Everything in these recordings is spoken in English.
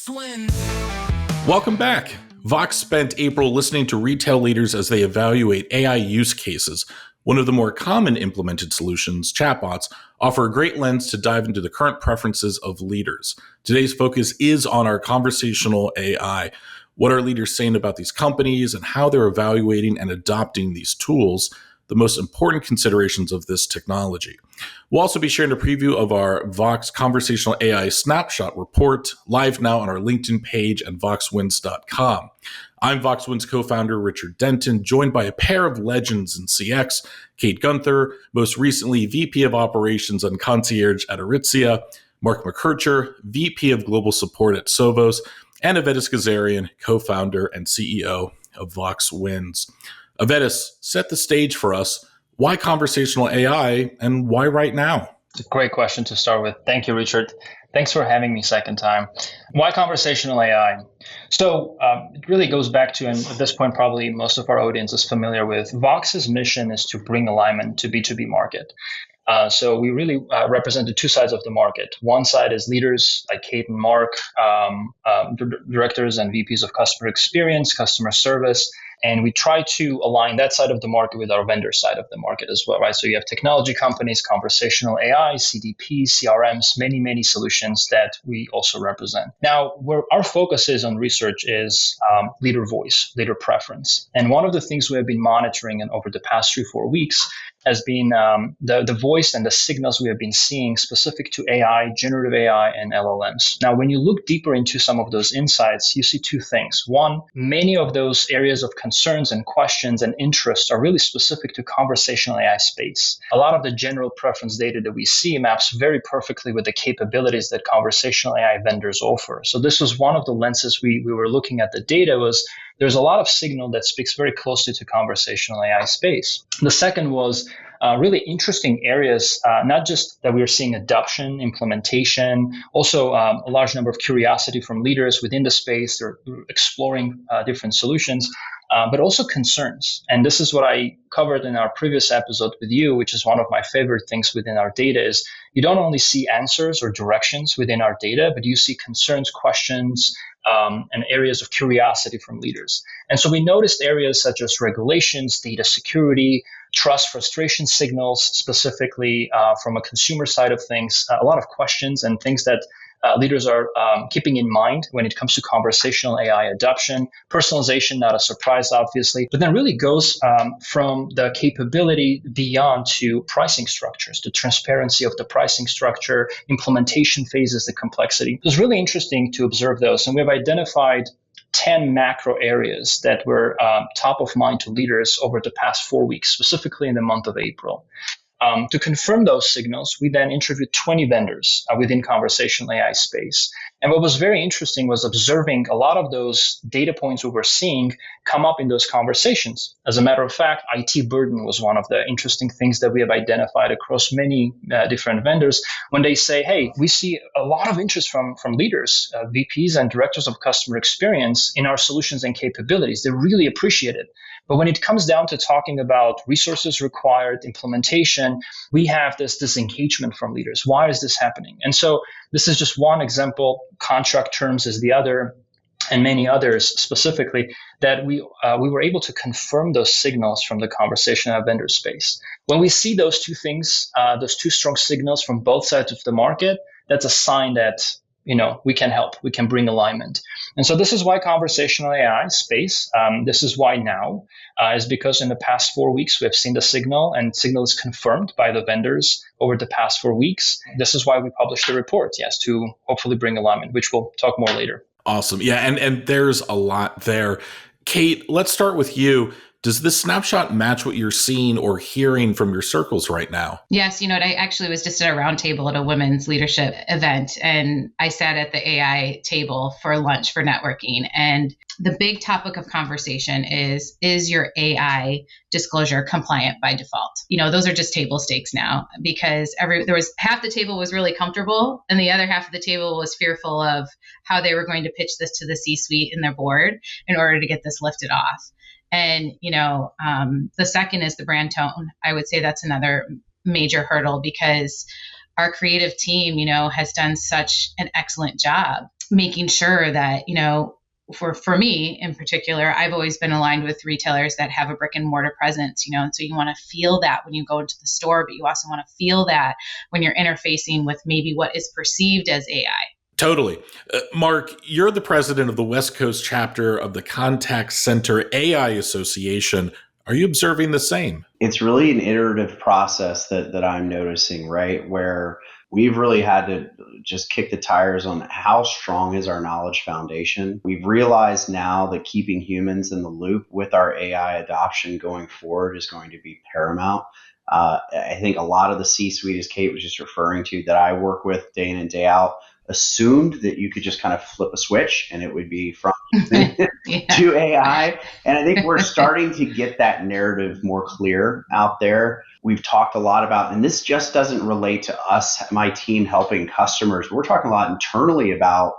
VOX Wins. Welcome back. VOX spent April listening to retail leaders as they evaluate AI use cases. One of the more common implemented solutions, chatbots, offer a great lens to dive into the current preferences of leaders. Today's focus is on our conversational AI. What are leaders saying about these companies and how they're evaluating and adopting these tools, the most important considerations of this technology. We'll also be sharing a preview of our VOX Conversational AI Snapshot report, live now on our LinkedIn page and voxwins.com. I'm VOX Wins co-founder Richard Denton, joined by a pair of legends in CX, Kate Guenther, most recently VP of Operations and Concierge at Aritzia, Mark McKercher, VP of Global Support at Sovos, and Avetis Ghazaryan, co-founder and CEO of VOX Wins. Avetis, set the stage for us. Why conversational AI and why right now? It's a great question to start with. Thank you, Richard. Thanks for having me second time. Why conversational AI? So it really goes back to, and at this point, probably most of our audience is familiar with, VOX's mission is to bring alignment to B2B market. So we really represent the two sides of the market. One side is leaders like Kate and Mark, directors and VPs of customer experience, customer service. And we try to align that side of the market with our vendor side of the market as well, right? So you have technology companies, conversational AI, CDP, CRMs, many solutions that we also represent. Now, where our focus is on research is leader voice, leader preference. And one of the things we have been monitoring over the past 3-4 weeks has been the voice and the signals we have been seeing specific to AI, generative AI, and LLMs. Now, when you look deeper into some of those insights, you see two things. One, many of those areas of concerns and questions and interests are really specific to conversational AI space. A lot of the general preference data that we see maps very perfectly with the capabilities that conversational AI vendors offer. So this was one of the lenses we were looking at the data was there's a lot of signal that speaks very closely to conversational AI space. The second was really interesting areas, not just that we are seeing adoption, implementation, also a large number of curiosity from leaders within the space. They're exploring different solutions, but also concerns. And this is what I covered in our previous episode with you, which is one of my favorite things within our data is you don't only see answers or directions within our data, but you see concerns, questions, and areas of curiosity from leaders. And so we noticed areas such as regulations, data security, trust, frustration signals, specifically from a consumer side of things, a lot of questions and things that leaders are keeping in mind when it comes to conversational AI adoption. Personalization, not a surprise, obviously, but then really goes from the capability beyond to pricing structures, the transparency of the pricing structure, implementation phases, the complexity. It was really interesting to observe those. And we have identified 10 macro areas that were top of mind to leaders over the past 4 weeks, specifically in the month of April. To confirm those signals, we then interviewed 20 vendors within conversational AI space. And what was very interesting was observing a lot of those data points we were seeing come up in those conversations. As a matter of fact, IT burden was one of the interesting things that we have identified across many different vendors when they say, hey, we see a lot of interest from leaders, VPs and directors of customer experience in our solutions and capabilities. They really appreciate it. But when it comes down to talking about resources required, implementation, we have this disengagement from leaders. Why is this happening? And so this is just one example. Contract terms is the other, and many others specifically, that we were able to confirm those signals from the conversational vendor space. When we see those two things, those two strong signals from both sides of the market, that's a sign that we can help, we can bring alignment. And so this is why conversational AI space, this is why now, is because in the past 4 weeks, we have seen the signal and signal is confirmed by the vendors over the past 4 weeks. This is why we published the report, yes, to hopefully bring alignment, which we'll talk more later. Awesome. Yeah. And there's a lot there. Kate, let's start with you. Does this snapshot match what you're seeing or hearing from your circles right now? Yes. I actually was just at a roundtable at a women's leadership event, and I sat at the AI table for lunch for networking. And the big topic of conversation is your AI disclosure compliant by default? Those are just table stakes now, because there was half the table was really comfortable and the other half of the table was fearful of how they were going to pitch this to the C-suite and their board in order to get this lifted off. And, the second is the brand tone. I would say that's another major hurdle, because our creative team, has done such an excellent job making sure that, for me in particular, I've always been aligned with retailers that have a brick and mortar presence, and so you want to feel that when you go into the store, but you also want to feel that when you're interfacing with maybe what is perceived as AI. Totally. Mark, you're the president of the West Coast chapter of the Contact Center AI Association. Are you observing the same? It's really an iterative process that I'm noticing, right? Where we've really had to just kick the tires on how strong is our knowledge foundation. We've realized now that keeping humans in the loop with our AI adoption going forward is going to be paramount. I think a lot of the C-suite, as Kate was just referring to, that I work with day in and day out, assumed that you could just kind of flip a switch and it would be from human to AI. And I think we're starting to get that narrative more clear out there. We've talked a lot about, and this just doesn't relate to us, my team helping customers. We're talking a lot internally about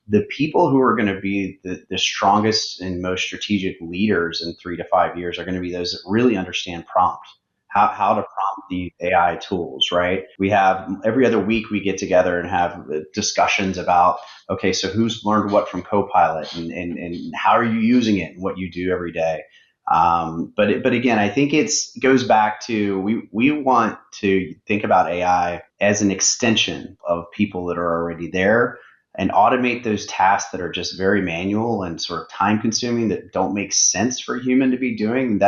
the people who are going to be the strongest and most strategic leaders in 3 to 5 years are going to be those that really understand prompt. How to prompt these AI tools, right? We have every other week we get together and have discussions about, okay, so who's learned what from Copilot and how are you using it and what you do every day. But again, I think it goes back to we want to think about AI as an extension of people that are already there and automate those tasks that are just very manual and sort of time consuming that don't make sense for a human to be doing.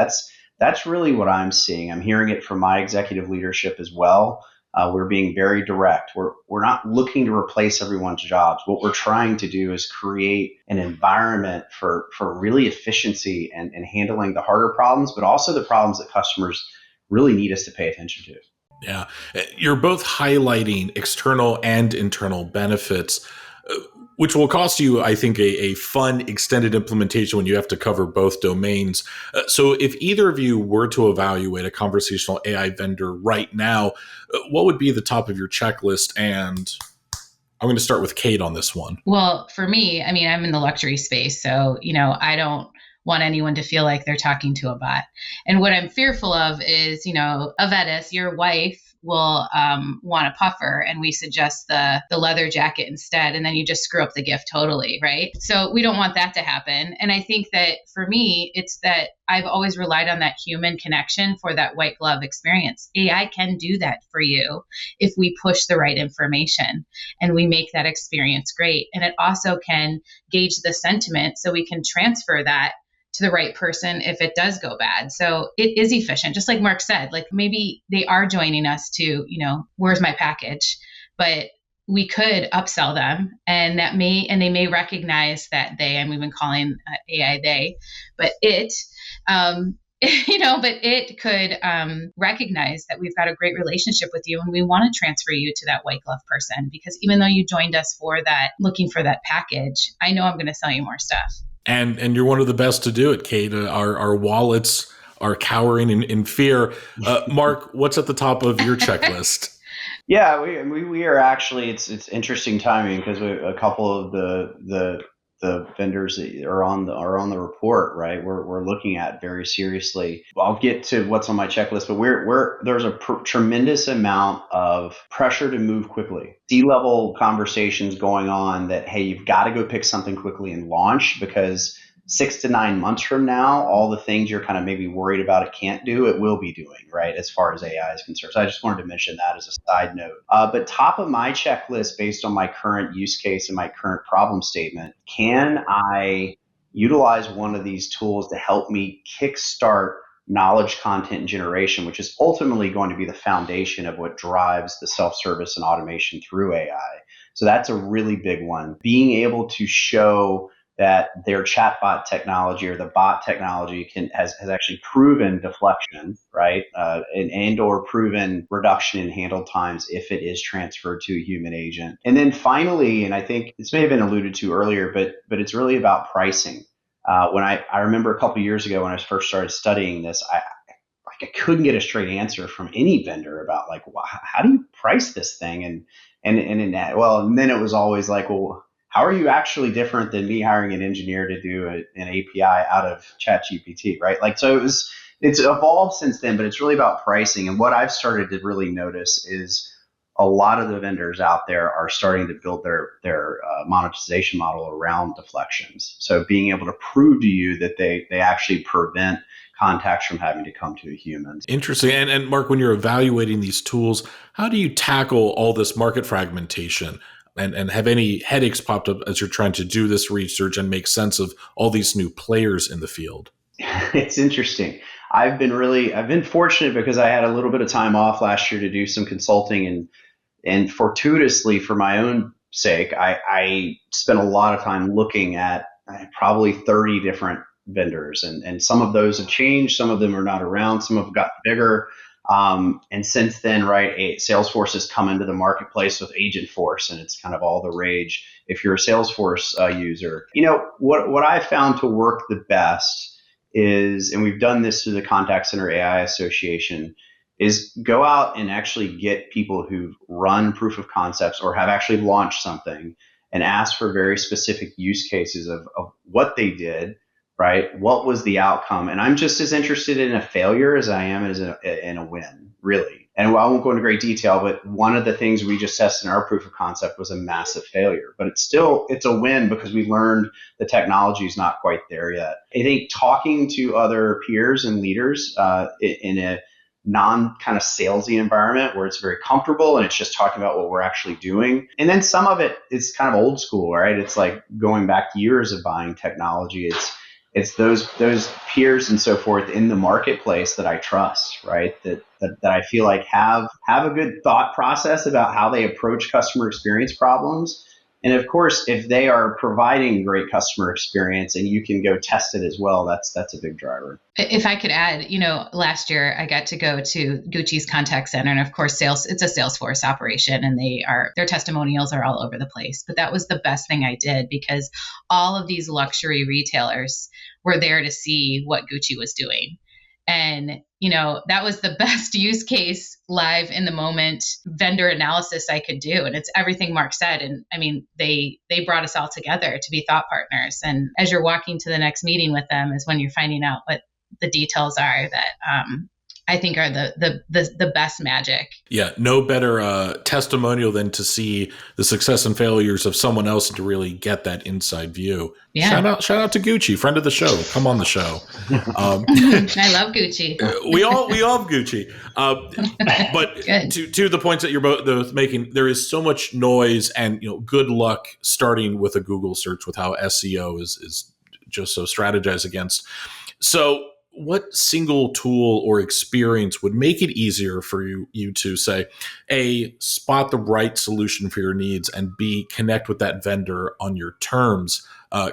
That's really what I'm seeing. I'm hearing it from my executive leadership as well. We're being very direct. We're not looking to replace everyone's jobs. What we're trying to do is create an environment for really efficiency and handling the harder problems, but also the problems that customers really need us to pay attention to. Yeah. You're both highlighting external and internal benefits, which will cost you, I think, a fun extended implementation when you have to cover both domains. So if either of you were to evaluate a conversational AI vendor right now, what would be the top of your checklist? And I'm going to start with Kate on this one. Well, for me, I'm in the luxury space. So, I don't want anyone to feel like they're talking to a bot. And what I'm fearful of is, Avetis, your wife, will want a puffer and we suggest the leather jacket instead, and then you just screw up the gift totally, right? So we don't want that to happen. And I think that for me, it's that I've always relied on that human connection for that white glove experience. AI can do that for you if we push the right information and we make that experience great. And it also can gauge the sentiment so we can transfer that to the right person if it does go bad. So it is efficient. Just like Mark said, like maybe they are joining us to, where's my package? But we could upsell them and they may recognize that we've been calling AI they, but it, but it could recognize that we've got a great relationship with you and we want to transfer you to that white glove person, because even though you joined us for that, looking for that package, I know I'm going to sell you more stuff. And you're one of the best to do it, Kate. Our wallets are cowering in fear. Mark, what's at the top of your checklist? Yeah, we are actually. It's interesting timing because a couple of the vendors that are on the report, right? We're looking at very seriously. I'll get to what's on my checklist, but there's a tremendous amount of pressure to move quickly. C-level conversations going on that, hey, you've got to go pick something quickly and launch, because 6 to 9 months from now, all the things you're kind of maybe worried about it can't do, it will be doing, right, as far as AI is concerned. So I just wanted to mention that as a side note. But top of my checklist, based on my current use case and my current problem statement, can I utilize one of these tools to help me kickstart knowledge content generation, which is ultimately going to be the foundation of what drives the self-service and automation through AI. So that's a really big one. Being able to show that their chatbot technology or the bot technology has actually proven deflection, right, and or proven reduction in handle times if it is transferred to a human agent. And then finally, and I think this may have been alluded to earlier, but it's really about pricing. When I remember a couple of years ago when I first started studying this, I couldn't get a straight answer from any vendor about how do you price this thing, and then it was always like, well, how are you actually different than me hiring an engineer to do an API out of ChatGPT, right? So it's evolved since then, but it's really about pricing. And what I've started to really notice is a lot of the vendors out there are starting to build their monetization model around deflections. So being able to prove to you that they actually prevent contacts from having to come to a human. Interesting. And Mark, when you're evaluating these tools, how do you tackle all this market fragmentation? And have any headaches popped up as you're trying to do this research and make sense of all these new players in the field? It's interesting. I've been fortunate because I had a little bit of time off last year to do some consulting, and fortuitously for my own sake, I spent a lot of time looking at probably 30 different vendors, and some of those have changed. Some of them are not around. Some have gotten bigger. And since then, right, Salesforce has come into the marketplace with Agentforce, and it's kind of all the rage if you're a Salesforce user. What I found to work the best is, and we've done this through the Contact Center AI Association, is go out and actually get people who've run proof of concepts or have actually launched something and ask for very specific use cases of what they did, right? What was the outcome? And I'm just as interested in a failure as I am in a win, really. And I won't go into great detail, but one of the things we just tested in our proof of concept was a massive failure. But it's a win because we learned the technology is not quite there yet. I think talking to other peers and leaders in a non kind of salesy environment where it's very comfortable and it's just talking about what we're actually doing. And then some of it is kind of old school, right? It's like going back years of buying technology. It's those peers and so forth in the marketplace that I trust, right? That I feel like have a good thought process about how they approach customer experience problems. And of course, if they are providing great customer experience and you can go test it as well, that's a big driver. If I could add, last year I got to go to Gucci's contact center, and of course, it's a Salesforce operation, and their testimonials are all over the place. But that was the best thing I did because all of these luxury retailers were there to see what Gucci was doing. And, that was the best use case, live in the moment vendor analysis I could do. And it's everything Mark said. And I mean, they brought us all together to be thought partners. And as you're walking to the next meeting with them is when you're finding out what the details are that I think are the best magic. Yeah, no better testimonial than to see the success and failures of someone else and to really get that inside view. Yeah. Shout out to Gucci, friend of the show. Come on the show. I love Gucci. We all have Gucci. But to the points that you're both making, there is so much noise, and good luck starting with a Google search with how SEO is just so strategized against. So what single tool or experience would make it easier for you to say, A, spot the right solution for your needs, and B, connect with that vendor on your terms?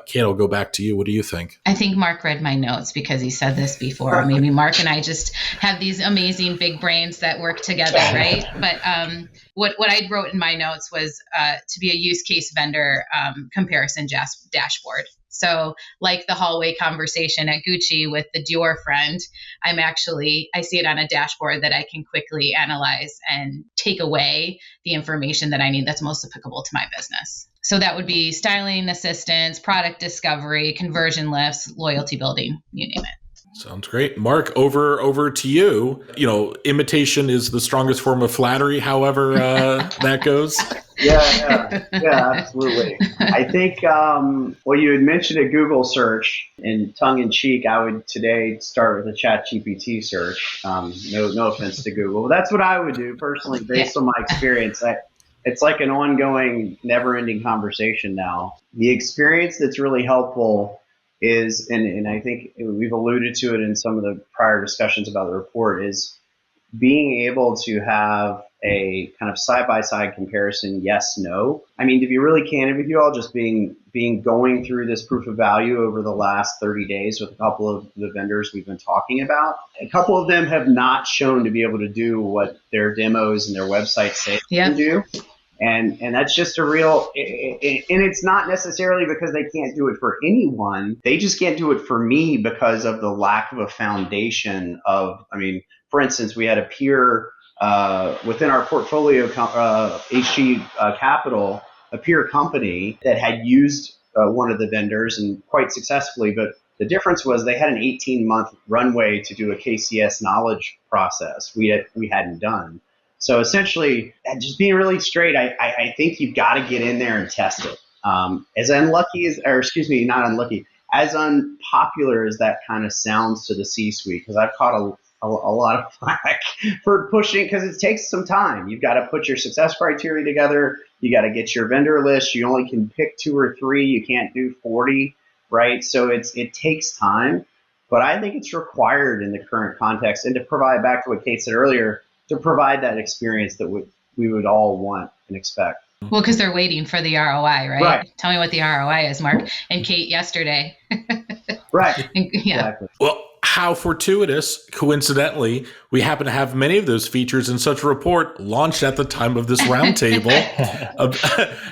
Kate, I'll go back to you. What do you think? I think Mark read my notes because he said this before. Maybe Mark and I just have these amazing big brains that work together, right? But what I wrote in my notes was to be a use case vendor comparison dashboard. So like the hallway conversation at Gucci with the Dior friend, I see it on a dashboard that I can quickly analyze and take away the information that I need that's most applicable to my business. So that would be styling assistance, product discovery, conversion lifts, loyalty building, you name it. Sounds great. Mark, over to you. Imitation is the strongest form of flattery, however that goes. Yeah, absolutely. I think, you had mentioned a Google search, and tongue-in-cheek, I would today start with a ChatGPT search. No offense to Google. But that's what I would do personally based on my experience. It's like an ongoing, never-ending conversation now. The experience that's really helpful is, and I think we've alluded to it in some of the prior discussions about the report, is being able to have a kind of side-by-side comparison, yes, no. I mean, to be really candid with you all, just going through this proof of value over the last 30 days with a couple of the vendors we've been talking about, a couple of them have not shown to be able to do what their demos and their websites say they can do. And that's just a real, and it's not necessarily because they can't do it for anyone. They just can't do it for me because of the lack of a foundation of, for instance, we had a peer within our portfolio, HG Capital, a peer company that had used one of the vendors and quite successfully, but the difference was they had an 18-month runway to do a KCS knowledge process we hadn't done. So essentially, just being really straight, I think you've got to get in there and test it. As unlucky as, or excuse me, not unlucky, as unpopular as that kind of sounds to the C-suite, because I've caught a lot of flack for pushing, because it takes some time. You've got to put your success criteria together. You got to get your vendor list. You only can pick 2 or 3. You can't do 40, right? So it takes time, but I think it's required in the current context. And to provide, back to what Kate said earlier, to provide that experience that we would all want and expect. Well, because they're waiting for the ROI, right? Right. Tell me what the ROI is, Mark. And Kate yesterday. Right. Yeah. Exactly. Well, how fortuitous, coincidentally, we happen to have many of those features in such a report launched at the time of this roundtable.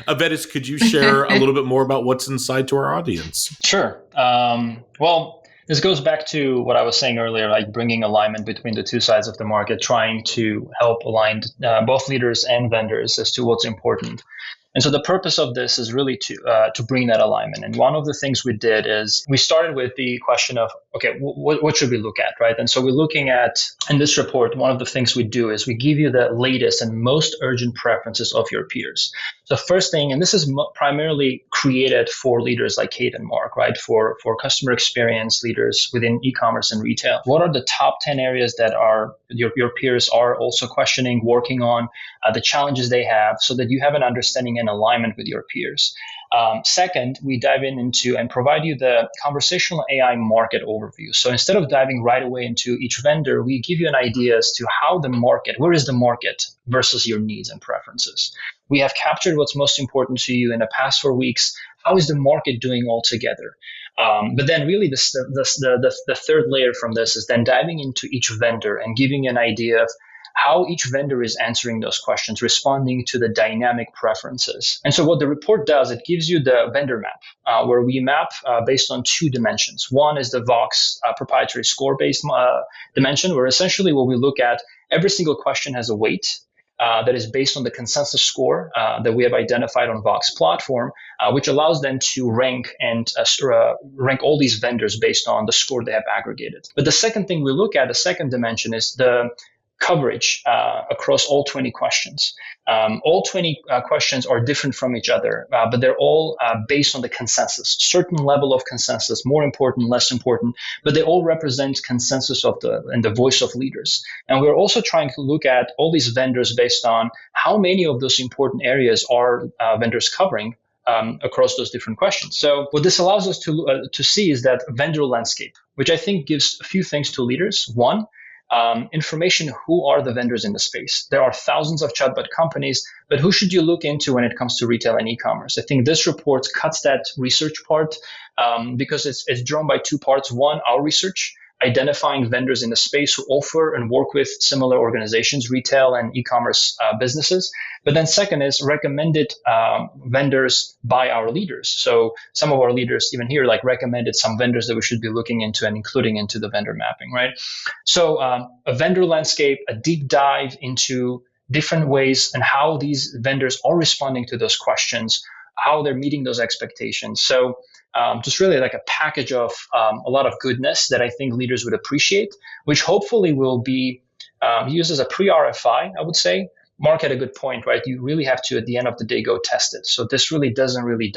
Avetis, could you share a little bit more about what's inside to our audience? Sure. Well, this goes back to what I was saying earlier, like bringing alignment between the two sides of the market, trying to help align both leaders and vendors as to what's important. And so the purpose of this is really to bring that alignment. And one of the things we did is we started with the question of, okay, what should we look at, right? And so we're looking at, in this report, one of the things we do is we give you the latest and most urgent preferences of your peers. So first thing, and this is primarily created for leaders like Kate and Mark, right? For customer experience leaders within e-commerce and retail. What are the top 10 areas that are your peers are also questioning, working on, the challenges they have, so that you have an understanding and alignment with your peers. Second, we dive into and provide you the conversational AI market overview. So instead of diving right away into each vendor, we give you an idea as to how the market, where is the market versus your needs and preferences. We have captured what's most important to you in the past 4 weeks. How is the market doing altogether? But then really the third layer from this is then diving into each vendor and giving you an idea of how each vendor is answering those questions, responding to the dynamic preferences. And so what the report does, it gives you the vendor map, where we map based on 2 dimensions. One is the VOX proprietary score-based dimension, where essentially what we look at, every single question has a weight that is based on the consensus score that we have identified on VOX platform, which allows them to rank and rank all these vendors based on the score they have aggregated. But the second thing we look at, the second dimension, is the coverage across all 20 questions. All 20 questions are different from each other, but they're all based on the consensus, certain level of consensus, more important, less important, but they all represent consensus of the voice of leaders. And we're also trying to look at all these vendors based on how many of those important areas are vendors covering across those different questions. So what this allows us to see is that vendor landscape, which I think gives a few things to leaders. One, information, who are the vendors in the space? There are thousands of chatbot companies, but who should you look into when it comes to retail and e-commerce? I think this report cuts that research part because it's drawn by 2 parts. One, our research, identifying vendors in the space who offer and work with similar organizations, retail and e-commerce businesses. But then second is recommended vendors by our leaders. So some of our leaders even here recommended some vendors that we should be looking into and including into the vendor mapping, right? So a vendor landscape, a deep dive into different ways and how these vendors are responding to those questions, how they're meeting those expectations. So just really like a package of a lot of goodness that I think leaders would appreciate, which hopefully will be used as a pre-RFI, I would say. Mark had a good point, right? You really have to, at the end of the day, go test it. So this really doesn't really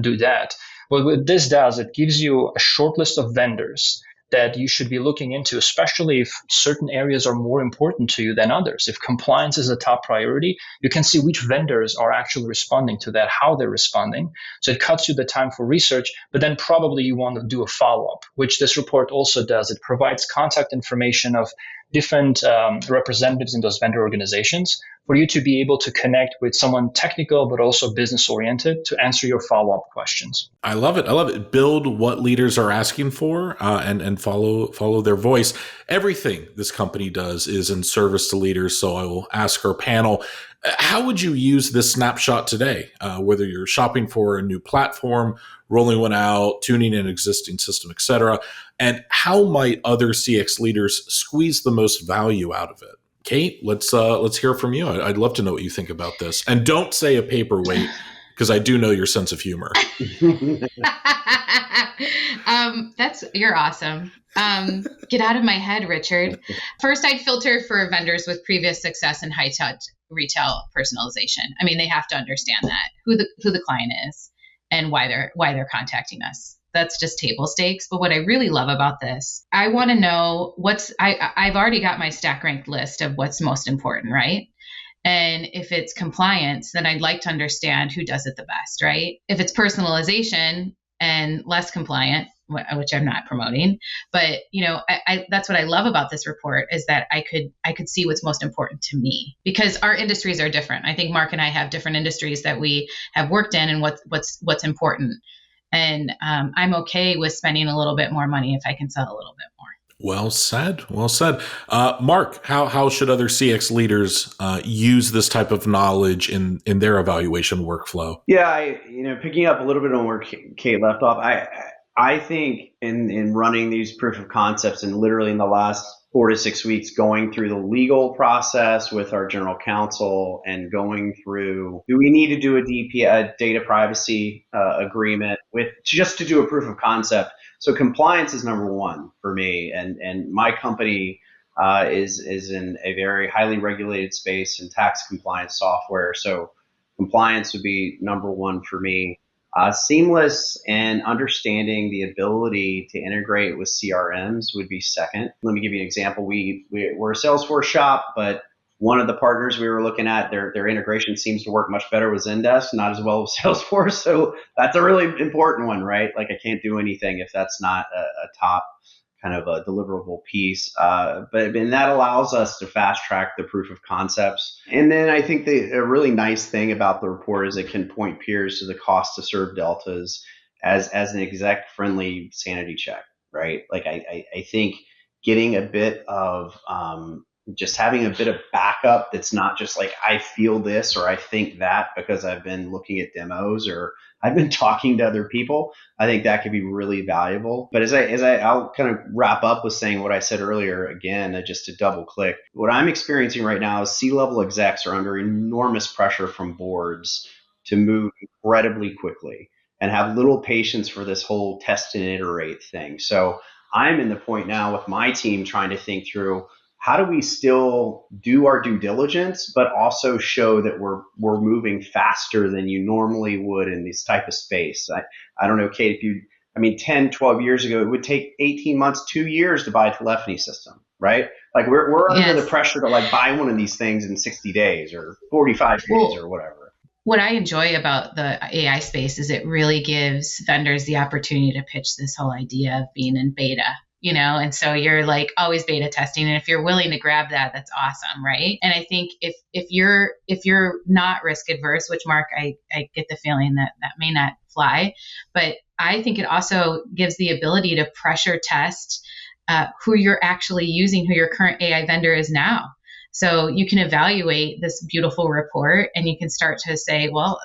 do that. But what this does, it gives you a short list of vendors that you should be looking into, especially if certain areas are more important to you than others. If compliance is a top priority, you can see which vendors are actually responding to that, how they're responding. So it cuts you the time for research, but then probably you want to do a follow-up, which this report also does. It provides contact information of different representatives in those vendor organizations for you to be able to connect with someone technical, but also business oriented to answer your follow-up questions. I love it. I love it. Build what leaders are asking for and follow their voice. Everything this company does is in service to leaders. So I will ask our panel, how would you use this snapshot today? Whether you're shopping for a new platform, rolling one out, tuning in an existing system, et cetera, and how might other CX leaders squeeze the most value out of it? Kate, let's hear from you. I'd love to know what you think about this. And don't say a paperweight, because I do know your sense of humor. You're awesome. Get out of my head, Richard. First, I'd filter for vendors with previous success in high touch retail personalization. I mean, they have to understand that who the client is and why they're contacting us. That's just table stakes. But what I really love about this, I want to know I've already got my stack ranked list of what's most important, right? And if it's compliance, then I'd like to understand who does it the best, right? If it's personalization and less compliant, which I'm not promoting, but I that's what I love about this report is that I could see what's most important to me, because our industries are different. I think Mark and I have different industries that we have worked in and what's important. And I'm okay with spending a little bit more money if I can sell a little bit more. Well said. Well said. Mark, how should other CX leaders use this type of knowledge in their evaluation workflow? Yeah, picking up a little bit on where Kate left off, I think in running these proof of concepts and literally in the last 4 to 6 weeks going through the legal process with our general counsel and going through, do we need to do a data privacy agreement just to do a proof of concept? So compliance is number one for me, and my company is in a very highly regulated space in tax compliance software. So compliance would be number one for me. Seamless and understanding the ability to integrate with CRMs would be second. Let me give you an example. We're a Salesforce shop, but one of the partners we were looking at, their integration seems to work much better with Zendesk, not as well with Salesforce. So that's a really important one, right? Like I can't do anything if that's not a top kind of a deliverable piece. But that allows us to fast track the proof of concepts. And then I think a really nice thing about the report is it can point peers to the cost to serve deltas as an exec friendly sanity check, right? Like I think getting a bit of just having a bit of backup that's not just like I feel this or I think that because I've been looking at demos or I've been talking to other people. I think that could be really valuable. But I'll kind of wrap up with saying what I said earlier again, just to double click. What I'm experiencing right now is C-level execs are under enormous pressure from boards to move incredibly quickly and have little patience for this whole test and iterate thing. So I'm in the point now with my team trying to think through, how do we still do our due diligence, but also show that we're moving faster than you normally would in this type of space? I don't know, Kate, 10, 12 years ago, it would take 18 months, 2 years to buy a telephony system, right? Like we're under the pressure to like buy one of these things in 60 days or 45 days or whatever. What I enjoy about the AI space is it really gives vendors the opportunity to pitch this whole idea of being in beta. And so you're like always beta testing. And if you're willing to grab that, that's awesome. Right. And I think if you're not risk adverse, which Mark, I get the feeling that may not fly, but I think it also gives the ability to pressure test who you're actually using, who your current AI vendor is now. So you can evaluate this beautiful report and you can start to say, well,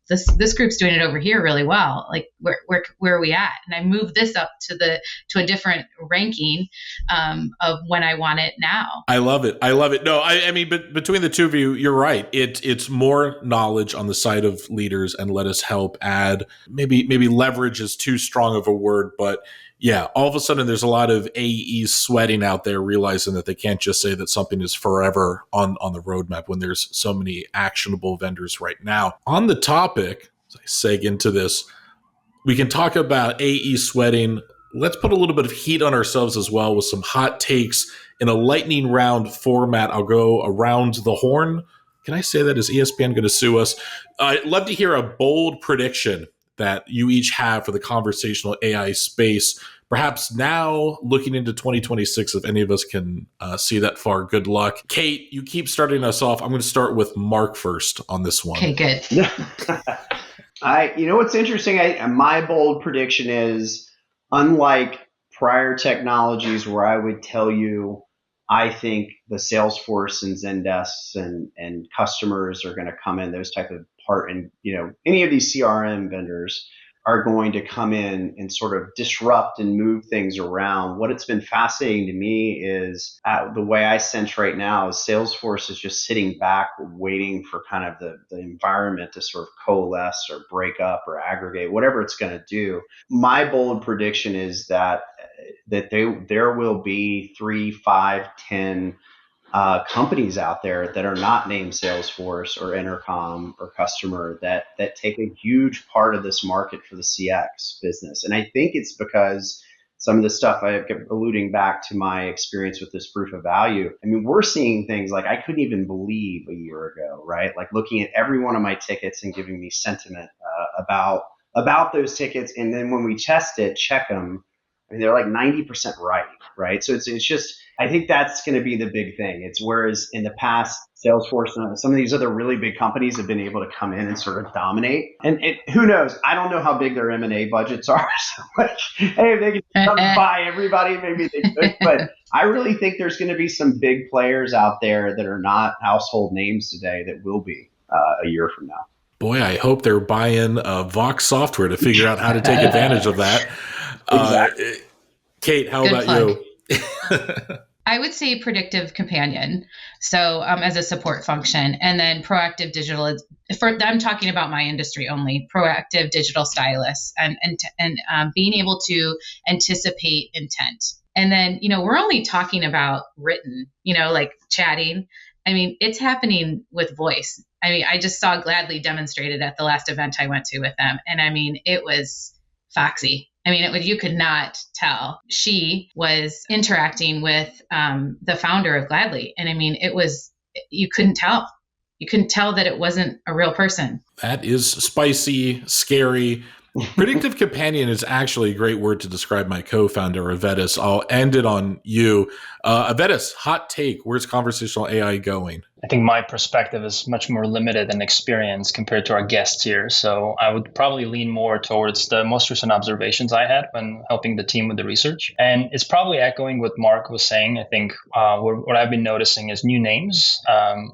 this group's doing it over here really well. Like where are we at? And I move this up to a different ranking of when I want it now. I love it. No, I mean, but between the two of you, you're right. It's more knowledge on the side of leaders, and let us help add. Maybe leverage is too strong of a word, but yeah, all of a sudden there's a lot of AEs sweating out there, realizing that they can't just say that something is forever on the roadmap when there's so many actionable vendors right now. On the topic, as I seg into this, we can talk about AE sweating. Let's put a little bit of heat on ourselves as well with some hot takes in a lightning round format. I'll go around the horn. Can I say that? Is ESPN going to sue us? I'd love to hear a bold prediction that you each have for the conversational AI space. Perhaps now, looking into 2026, if any of us can see that far, good luck. Kate, you keep starting us off. I'm going to start with Mark first on this one. Okay, good. What's interesting? My bold prediction is, unlike prior technologies where I would tell you, I think the Salesforce and Zendesk and customers are going to come in, those type of part, and any of these CRM vendors are going to come in and sort of disrupt and move things around. What it's been fascinating to me is the way I sense right now is Salesforce is just sitting back waiting for kind of the environment to sort of coalesce or break up or aggregate, whatever it's going to do. My bold prediction is that there will be 3, 5, 10 companies out there that are not named Salesforce or Intercom or Customer that take a huge part of this market for the CX business. And I think it's because some of the stuff I kept alluding back to my experience with this proof of value. I mean, we're seeing things like I couldn't even believe a year ago, right? Like looking at every one of my tickets and giving me sentiment about those tickets. And then when we check them, I mean, they're like 90% right? So it's just, I think that's going to be the big thing. It's whereas in the past, Salesforce and some of these other really big companies have been able to come in and sort of dominate. And who knows? I don't know how big their M&A budgets are. So like, hey, if they can buy everybody, maybe they could. But I really think there's going to be some big players out there that are not household names today that will be a year from now. Boy, I hope they're buying VOX software to figure out how to take advantage of that. Exactly. Kate, how Good about plug. you? I would say predictive companion. So as a support function, and then proactive digital. I'm talking about my industry only. Proactive digital stylists and being able to anticipate intent. And then we're only talking about written. Like chatting. I mean, it's happening with voice. I mean, I just saw Gladly demonstrated at the last event I went to with them, and I mean, it was foxy. I mean, you could not tell. She was interacting with the founder of Gladly. And I mean, you couldn't tell. You couldn't tell that it wasn't a real person. That is spicy, scary. Predictive companion is actually a great word to describe my co-founder, Avetis. I'll end it on you. Avetis, hot take. Where's conversational AI going? I think my perspective is much more limited in experience compared to our guests here. So I would probably lean more towards the most recent observations I had when helping the team with the research. And it's probably echoing what Mark was saying. I think what I've been noticing is new names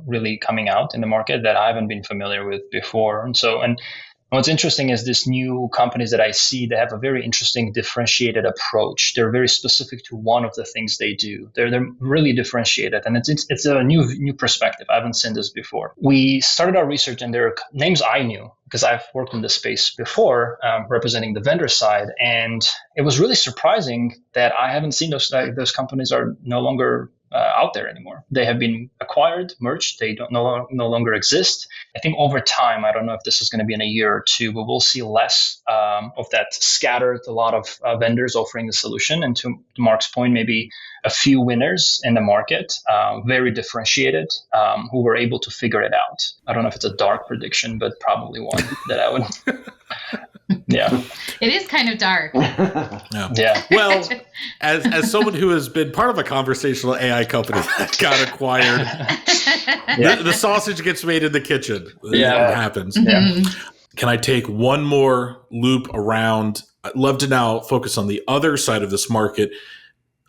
really coming out in the market that I haven't been familiar with before. And what's interesting is these new companies that I see, they have a very interesting differentiated approach. They're very specific to one of the things they do. They're really differentiated, and it's a new perspective. I haven't seen this before. We started our research, and there are names I knew because I've worked in this space before, representing the vendor side, and it was really surprising that I haven't seen those companies are no longer out there anymore. They have been acquired, merged. They no longer exist. I think over time, I don't know if this is going to be in a year or two, but we'll see less of that scattered, a lot of vendors offering the solution. And to Mark's point, maybe a few winners in the market, very differentiated, who were able to figure it out. I don't know if it's a dark prediction, but probably one that I would... Yeah. It is kind of dark. Yeah. Well, as someone who has been part of a conversational AI company that got acquired, the sausage gets made in the kitchen. Yeah. It happens. Mm-hmm. Can I take one more loop around? I'd love to now focus on the other side of this market.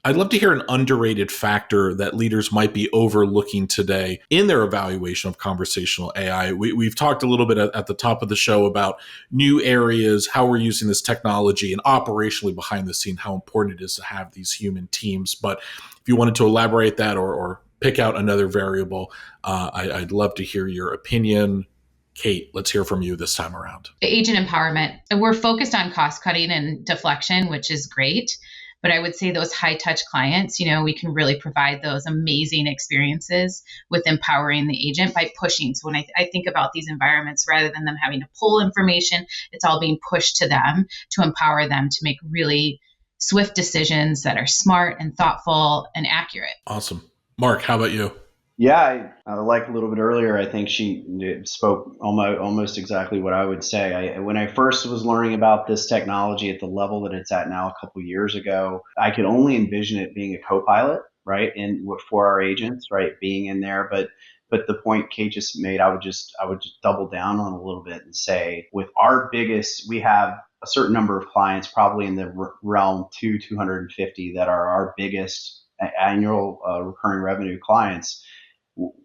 I'd love to hear an underrated factor that leaders might be overlooking today in their evaluation of conversational AI. We've talked a little bit at the top of the show about new areas, how we're using this technology, and operationally behind the scene, how important it is to have these human teams. But if you wanted to elaborate that or pick out another variable, I'd love to hear your opinion. Kate, let's hear from you this time around. Agent empowerment. We're focused on cost cutting and deflection, which is great. But I would say those high touch clients, we can really provide those amazing experiences with empowering the agent by pushing. So when I think about these environments, rather than them having to pull information, it's all being pushed to them to empower them to make really swift decisions that are smart and thoughtful and accurate. Awesome. Mark, how about you? Yeah, I like a little bit earlier, I think she spoke almost exactly what I would say. When I first was learning about this technology at the level that it's at now a couple of years ago, I could only envision it being a co-pilot, right? And for our agents, right, being in there. But the point Kate just made, I would just double down on a little bit and say, with our biggest, we have a certain number of clients, probably in the realm 250 that are our biggest annual recurring revenue clients.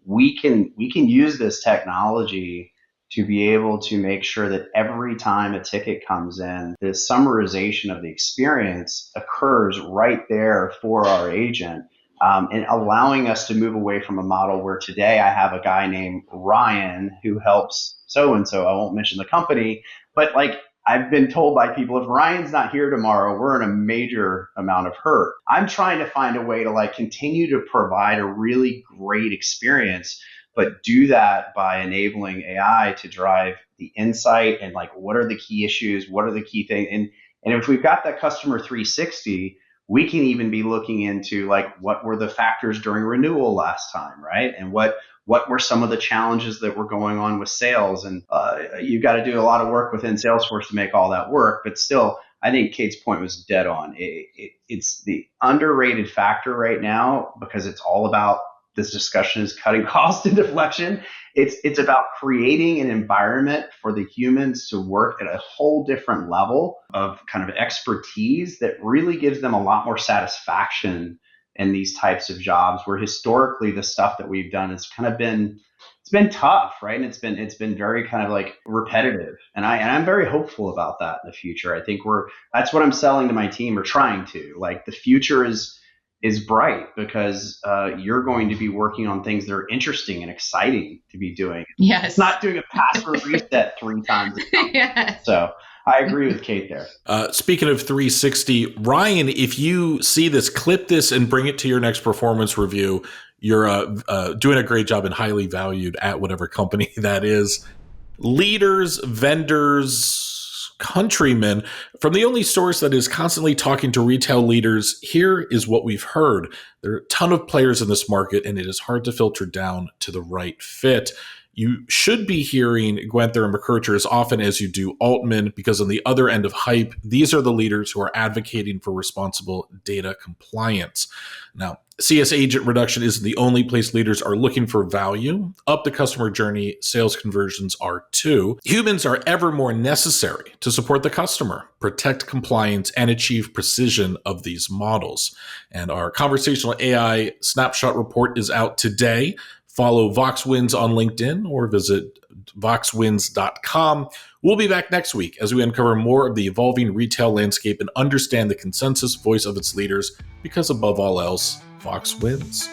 We can use this technology to be able to make sure that every time a ticket comes in, the summarization of the experience occurs right there for our agent. And allowing us to move away from a model where today I have a guy named Ryan who helps so-and-so, I won't mention the company, but like I've been told by people, if Ryan's not here tomorrow, we're in a major amount of hurt. I'm trying to find a way to like continue to provide a really great experience, but do that by enabling AI to drive the insight and like what are the key issues, what are the key things. And if we've got that customer 360, we can even be looking into like what were the factors during renewal last time, right? And what were some of the challenges that were going on with sales? And you've got to do a lot of work within Salesforce to make all that work. But still, I think Kate's point was dead on. It's the underrated factor right now because it's all about this discussion is cutting cost and deflection. It's about creating an environment for the humans to work at a whole different level of kind of expertise that really gives them a lot more satisfaction in these types of jobs where historically the stuff that we've done has kind of been, it's been tough, right? And it's been very kind of like repetitive. And I'm very hopeful about that in the future. I think that's what I'm selling to my team or trying to. Like the future is bright because you're going to be working on things that are interesting and exciting to be doing. Yes. It's not doing a password reset 3 times. Yes. So I agree with Kate there. Speaking of 360, Ryan, if you see this, clip this and bring it to your next performance review. You're doing a great job and highly valued at whatever company that is. Leaders, vendors, countrymen, from the only source that is constantly talking to retail leaders, here is what we've heard. There are a ton of players in this market, and it is hard to filter down to the right fit. You should be hearing Guenther and McKercher as often as you do Altman, because on the other end of hype, these are the leaders who are advocating for responsible data compliance. Now, CS agent reduction isn't the only place leaders are looking for value. Up the customer journey, sales conversions are too. Humans are ever more necessary to support the customer, protect compliance, and achieve precision of these models. And our conversational AI snapshot report is out today. Follow VOX Wins on LinkedIn or visit voxwins.com. We'll be back next week as we uncover more of the evolving retail landscape and understand the consensus voice of its leaders, because above all else, VOX wins.